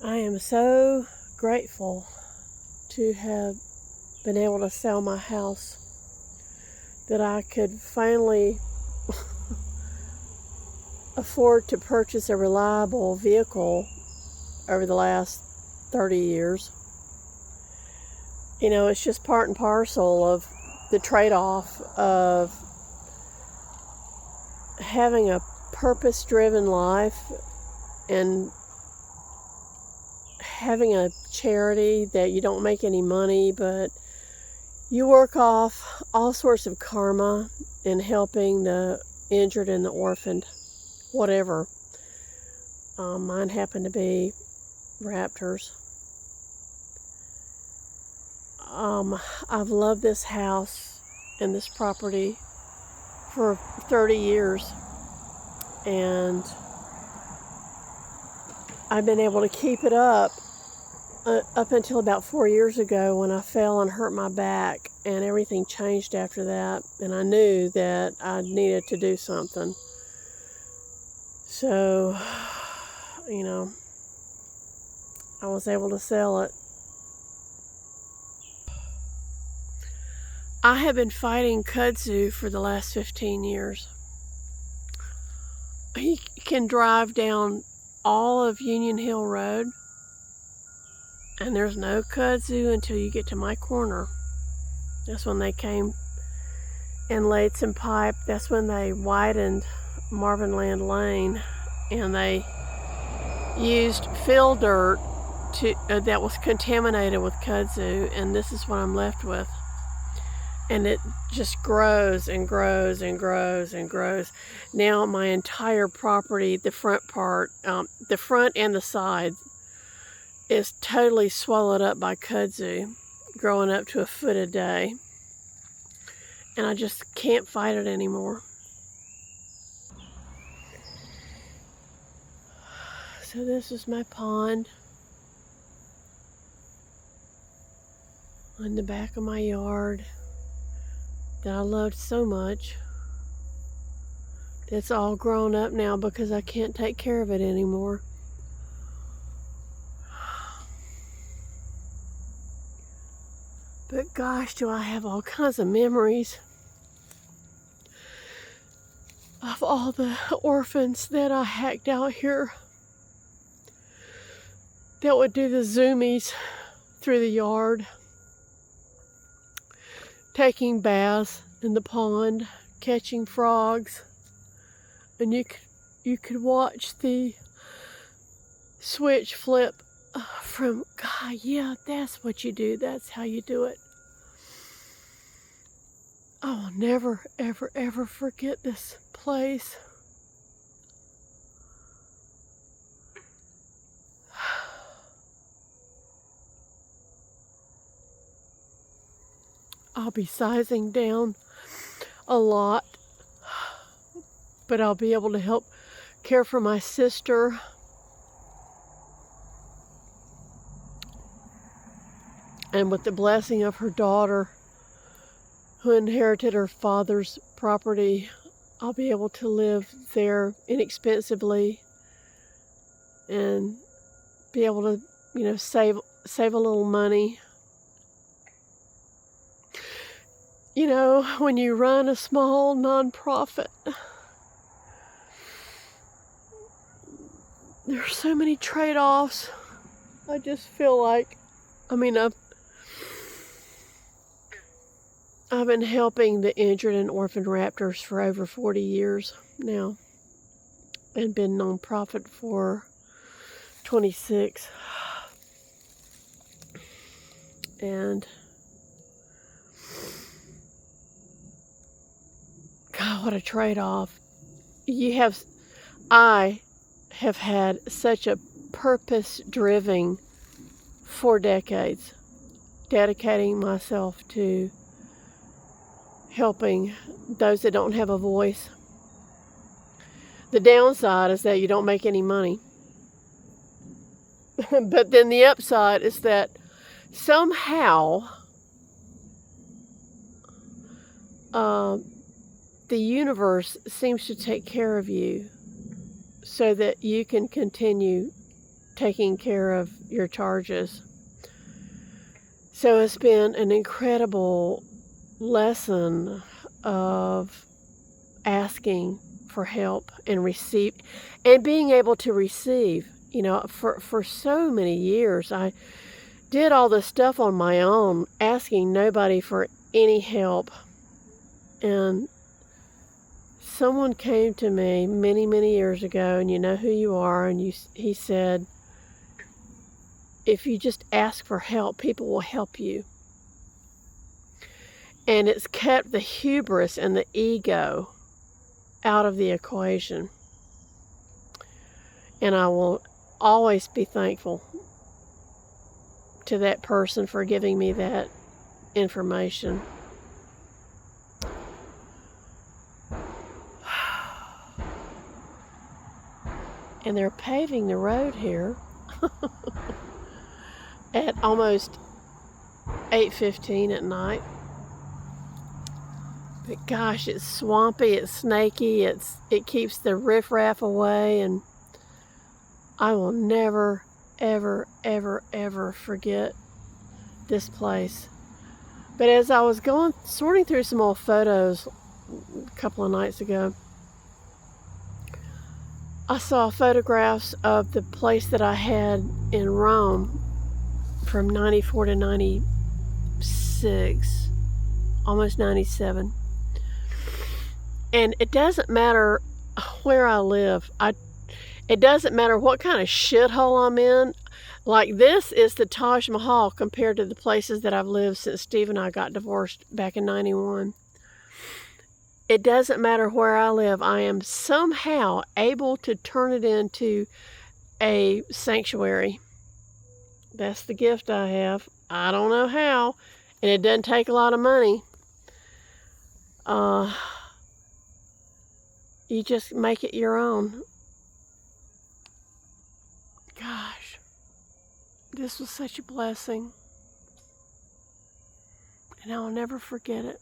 I am so grateful to have been able to sell my house, that I could finally afford to purchase a reliable vehicle over the last 30 years. You know, it's just part and parcel of the trade-off of having a purpose-driven life and having a charity that you don't make any money, but you work off all sorts of karma in helping the injured and the orphaned, whatever. Mine happened to be raptors. I've loved this house and this property for 30 years, and I've been able to keep it up until about 4 years ago, when I fell and hurt my back, and everything changed after that, and I knew that I needed to do something. So, you know, I was able to sell it. I have been fighting kudzu for the last 15 years. He can drive down all of Union Hill Road, and there's no kudzu until you get to my corner. That's when they came and laid some pipe. That's when they widened Marvin Land Lane, and they used fill dirt that was contaminated with kudzu, and this is what I'm left with. And it just grows and grows and grows and grows. Now my entire property, the front part, the front and the side, is totally swallowed up by kudzu, growing up to 1 foot a day. And I just can't fight it anymore. So this is my pond on the back of my yard that I loved so much. It's all grown up now because I can't take care of it anymore. But gosh, do I have all kinds of memories of all the orphans that I hacked out here that would do the zoomies through the yard, taking baths in the pond, catching frogs, and you could watch the switch flip from, God, yeah, that's what you do. That's how you do it. I will never, ever, ever forget this place. I'll be sizing down a lot, but I'll be able to help care for my sister. And with the blessing of her daughter, who inherited her father's property, I'll be able to live there inexpensively and be able to, save a little money. You know, when you run a small nonprofit, there's so many trade-offs. I just feel like, I've been helping the injured and orphaned raptors for over 40 years now, and been nonprofit for 26. And God, what a trade-off. I have had such a purpose-driven 4 decades, dedicating myself to helping those that don't have a voice. The downside is that you don't make any money. But then the upside is that somehow the universe seems to take care of you so that you can continue taking care of your charges. So it's been an incredible lesson of asking for help and being able to receive. You know, for so many years, I did all this stuff on my own, asking nobody for any help. And someone came to me many, many years ago, and you know who you are, and he said, if you just ask for help, people will help you. And it's kept the hubris and the ego out of the equation. And I will always be thankful to that person for giving me that information. And they're paving the road here at almost 8:15 at night. But gosh, it's swampy, it's snaky, it keeps the riffraff away, and I will never, ever, ever, ever forget this place. But as I was sorting through some old photos a couple of nights ago, I saw photographs of the place that I had in Rome from 94 to 96, almost 97. And it doesn't matter where I live. It doesn't matter what kind of shithole I'm in. Like, this is the Taj Mahal compared to the places that I've lived since Steve and I got divorced back in 91. It doesn't matter where I live. I am somehow able to turn it into a sanctuary. That's the gift I have. I don't know how, and it doesn't take a lot of money. You just make it your own. Gosh, this was such a blessing, and I'll never forget it.